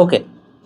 ওকে,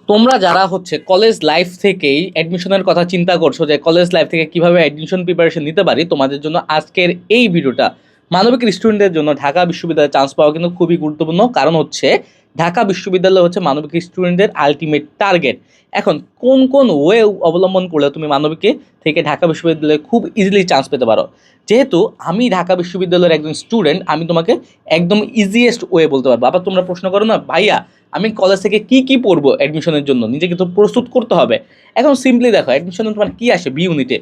তোমরা যারা হচ্ছে কলেজ লাইফ থেকেই অ্যাডমিশনের কথা চিন্তা করছো যে কলেজ লাইফ থেকে কিভাবে অ্যাডমিশন প্রিপারেশন নিতে পারি, তোমাদের জন্য আজকের এই ভিডিওটা। মানবিক স্টুডেন্টদের জন্য ঢাকা বিশ্ববিদ্যালয়ে চান্স পাওয়া কিন্তু খুবই গুরুত্বপূর্ণ, কারণ হচ্ছে ঢাকা বিশ্ববিদ্যালয় হচ্ছে মানবিক স্টুডেন্টদের আলটিমেট টার্গেট। এখন কোন কোন ওয়ে অবলম্বন করলে তুমি মানবিকে থেকে ঢাকা বিশ্ববিদ্যালয়ে খুব ইজিলি চান্স পেতে পারো? যেহেতু আমি ঢাকা বিশ্ববিদ্যালয়ের একজন স্টুডেন্ট, আমি তোমাকে একদম ইজিয়েস্ট ওয়ে বলতে পারবো। আবার তোমরা প্রশ্ন করো না ভাইয়া আমি কলেজ থেকে কি কি পড়বো অ্যাডমিশনের জন্য, নিজেকে তো প্রস্তুত করতে হবে। এখন সিম্পলি দেখো, অ্যাডমিশনে তোমার কি আসে বি ইউনিটে?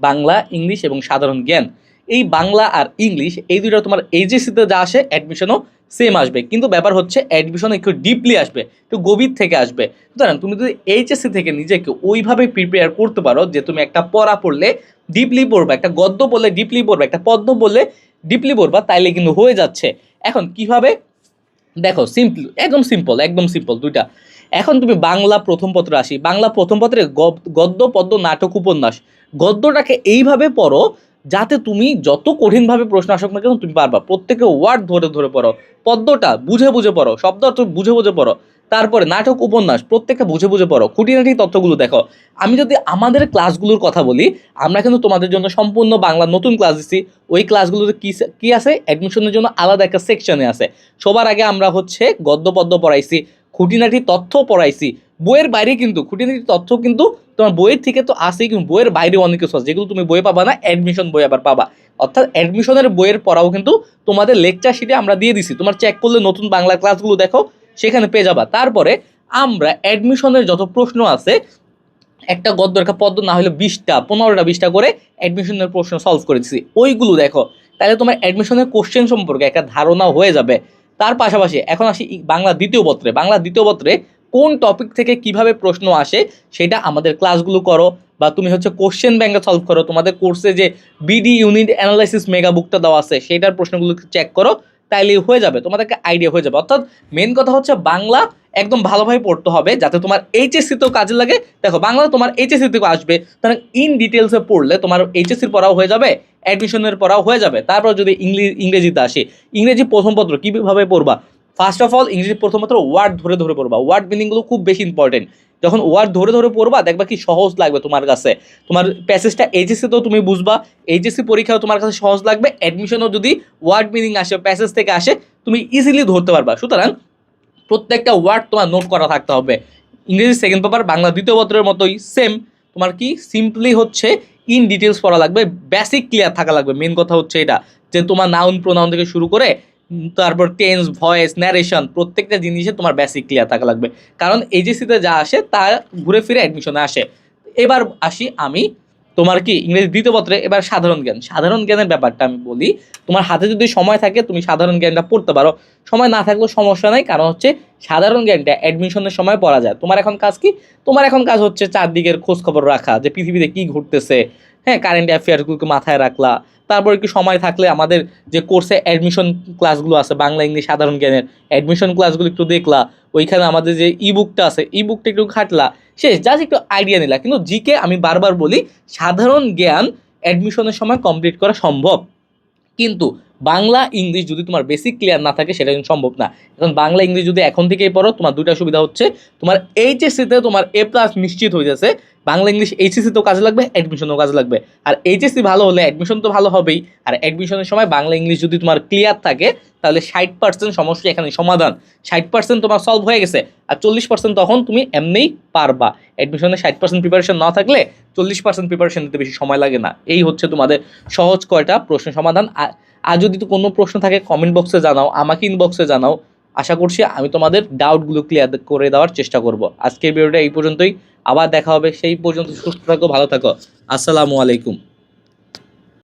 বাংলা, ইংলিশ এবং সাধারণ জ্ঞান। এই বাংলা আর ইংলিশ এই দুইটা তোমার এইচএসসিতে যা আসে অ্যাডমিশনও সেম আসবে, কিন্তু ব্যাপার হচ্ছে অ্যাডমিশন একটু ডিপলি আসবে, একটু গভীর থেকে আসবে। সুতরাং তুমি যদি এইচএসসি থেকে নিজেকে ওইভাবে প্রিপেয়ার করতে পারো যে তুমি একটা পড়া পড়লে ডিপলি পড়বা, একটা গদ্য বললে ডিপলি পড়বা, একটা পদ্য বললে ডিপলি পড়বা, তাইলে কিন্তু হয়ে যাচ্ছে। এখন কিভাবে দেখো, সিম্পল, একদম সিম্পল দুইটা। এখন তুমি বাংলা প্রথম পত্র আসি, বাংলা প্রথম পত্রে গদ্য পদ্য নাটক উপন্যাস, গদ্যটাকে এইভাবে পড়ো যাতে তুমি যত কঠিনভাবে প্রশ্ন আসুক না কেন তুমি পারবা। প্রত্যেকে ওয়ার্ড ধরে ধরে পড়ো, পদ্যটা বুঝে বুঝে পড়ো, শব্দ অর্থ বুঝে বুঝে পড়ো। তারপরে নাটক উপন্যাস প্রত্যেকটা বুঝে বুঝে পড়ো, খুঁটিনাটি তথ্যগুলো দেখো। আমি যদি আমাদের ক্লাসগুলোর কথা বলি, আমরা কিন্তু তোমাদের জন্য সম্পূর্ণ বাংলা নতুন ক্লাস দিচ্ছি। ওই ক্লাসগুলোতে কি কি আছে, অ্যাডমিশনের জন্য আলাদা একটা সেকশনে আছে। সবার আগে আমরা হচ্ছে গদ্য পদ্য পড়াইছি, খুঁটিনাটি তথ্য পড়াইছি। বইয়ের বাইরে কিন্তু খুঁটিনাটি তথ্য কিন্তু তোমার বইয়ের থেকে তো আসেই, কিন্তু বইয়ের বাইরে অনেক কিছু আছে যেগুলো তুমি বই পাবা না, অ্যাডমিশন বই আবার পাবা। অর্থাৎ অ্যাডমিশনের বইয়ের পড়াও কিন্তু তোমাদের লেকচার শিটে আমরা দিয়ে দিছি, তোমার চেক করলে নতুন বাংলা ক্লাসগুলো দেখো সেখানে পেয়ে যাবা। তারপরে আমরা অ্যাডমিশনের যত প্রশ্ন আছে, একটা গদ্য একটা পদ্য না হলে 20টা 15টা 20টা করে অ্যাডমিশনের প্রশ্ন সলভ করে দিছি, ওইগুলো দেখো। তাহলে তোমার অ্যাডমিশনের কোশ্চেন সম্পর্কে একটা ধারণা হয়ে যাবে। তার পাশাপাশি এখন আসি বাংলা দ্বিতীয় পত্রে। বাংলা দ্বিতীয় পত্রে কোন টপিক থেকে কিভাবে প্রশ্ন আসে সেটা আমাদের ক্লাসগুলো করো, বা তুমি হচ্ছে কোশ্চেন ব্যাংকে সলভ করো। তোমাদের কোর্সে যে বিডি ইউনিট অ্যানালাইসিস মেগা বুকটা দেওয়া আছে সেটার প্রশ্নগুলো চেক করো, তাইলেই হয়ে যাবে, তোমাদেরকে আইডিয়া হয়ে যাবে। অর্থাৎ মেন কথা হচ্ছে বাংলা একদম ভালোভাবে পড়তে হবে যাতে তোমার এইচএসসিতেও কাজে লাগে। দেখো বাংলা তোমার এইচএসসিতেও আসবে, তাহলে ইন ডিটেলসে পড়লে তোমার এইচএসসির পড়াও হয়ে যাবে, অ্যাডমিশনের পড়াও হয়ে যাবে। তারপর যদি ইংরেজিতে আসি, ইংরেজি প্রথম পত্র কীভাবে পড়বা? ফার্স্ট অফ অল ইংরেজি প্রথম পত্র ওয়ার্ড ধরে ধরে পড়বা, ওয়ার্ড মিনিংগুলো খুব বেশি ইম্পর্টেন্ট। যখন ওয়ার্ড ধরে ধরে পড়বা দেখবা কি সহজ লাগবে তোমার কাছে, তোমার প্যাসেজটা এইচএসসিতেও তুমি বুঝবা, এইচএসসি পরীক্ষাও তোমার কাছে সহজ লাগবে, অ্যাডমিশনও যদি ওয়ার্ড মিনিং আসে প্যাসেজ থেকে আসে তুমি ইজিলি ধরতে পারবা। সুতরাং প্রত্যেকটা ওয়ার্ড তোমার নোট করা থাকতে হবে। ইংরেজি সেকেন্ড পেপার বাংলা দ্বিতীয় পত্রের মতোই সেম, তোমার কি সিম্পলি হচ্ছে ইন ডিটেলস পড়া লাগবে, বেসিক ক্লিয়ার থাকা লাগবে। মেন কথা হচ্ছে এটা যে তোমার নাউন প্রোনাউন থেকে শুরু করে তারপর টেন্স ভয়েস ন্যারেশন প্রত্যেকটা জিনিসে তোমার বেসিক ক্লিয়ার থাকা লাগবে, কারণ এইচএসসিতে যা আসে তা ঘুরে ফিরে অ্যাডমিশনে আসে। এবার আসি আমি তোমার কি ইংরেজি দ্বিতীয় পত্রে। এবার সাধারণ জ্ঞান, সাধারণ জ্ঞানের ব্যাপারটা আমি বলি। তোমার হাতে যদি সময় থাকে তুমি সাধারণ জ্ঞানটা পড়তে পারো, সময় না থাকলেও সমস্যা নাই, কারণ হচ্ছে সাধারণ জ্ঞানটা অ্যাডমিশনের সময় পড়া যায়। তোমার এখন কাজ কি? তোমার এখন কাজ হচ্ছে চারদিকের খোঁজ খবর রাখা, যে পৃথিবীতে কি ঘটতেছে, হ্যাঁ, কারেন্ট অ্যাফেয়ার্সগুলোকে মাথায় রাখলা। তারপর একটু সময় থাকলে আমাদের যে কোর্সে অ্যাডমিশন ক্লাসগুলো আছে বাংলা ইংলিশ সাধারণ জ্ঞানের অ্যাডমিশন ক্লাসগুলো একটু দেখলা, ওইখানে আমাদের যে ই বুকটা আছে ই বুকটা একটু ঘাটলা, শেষ, জাস্ট একটু আইডিয়া নিলা। কিন্তু জিকে আমি বারবার বলি সাধারণ জ্ঞান অ্যাডমিশনের সময় কমপ্লিট করা সম্ভব, কিন্তু বাংলা ইংলিশ যদি তোমার বেসিক ক্লিয়ার না থাকে সেটা কিন্তু সম্ভব না। এখন বাংলা ইংলিশ যদি এখন থেকেই পড়ো তোমার দুইটা সুবিধা হচ্ছে, তোমার এইচএসসিতে তোমার এ প্লাস নিশ্চিত হয়ে যাচ্ছে। বাংলা ইংলিশ এইচএসসিতেও কাজে লাগবে, অ্যাডমিশনেও কাজে লাগবে। আর এইচএসসি ভালো হলে অ্যাডমিশন তো ভালো হবেই, আর অ্যাডমিশনের সময় বাংলা ইংলিশ যদি তোমার ক্লিয়ার থাকে তাহলে 60% সমস্যা এখানে সমাধান, 60% তোমার সলভ হয়ে গেছে। আর 40% তখন তুমি এমনিই পারবা। অ্যাডমিশনে 60% প্রিপারেশন না থাকলে 40% প্রিপারেশন নিতে বেশি সময় লাগে না। এই হচ্ছে তোমাদের সহজ কয়টা প্রশ্ন সমাধান। আর যদি তো কোনো প্রশ্ন থাকে কমেন্ট বক্সে জানাও, আমাকে ইনবক্সে জানাও, আশা করছি আমি তোমাদের ডাউটগুলো ক্লিয়ার করে দেওয়ার চেষ্টা করব। আজকের ভিডিওটা এই পর্যন্তই, আবার দেখা হবে, সেই পর্যন্ত সুস্থ থাকো, ভালো থাকো, আসসালামু আলাইকুম।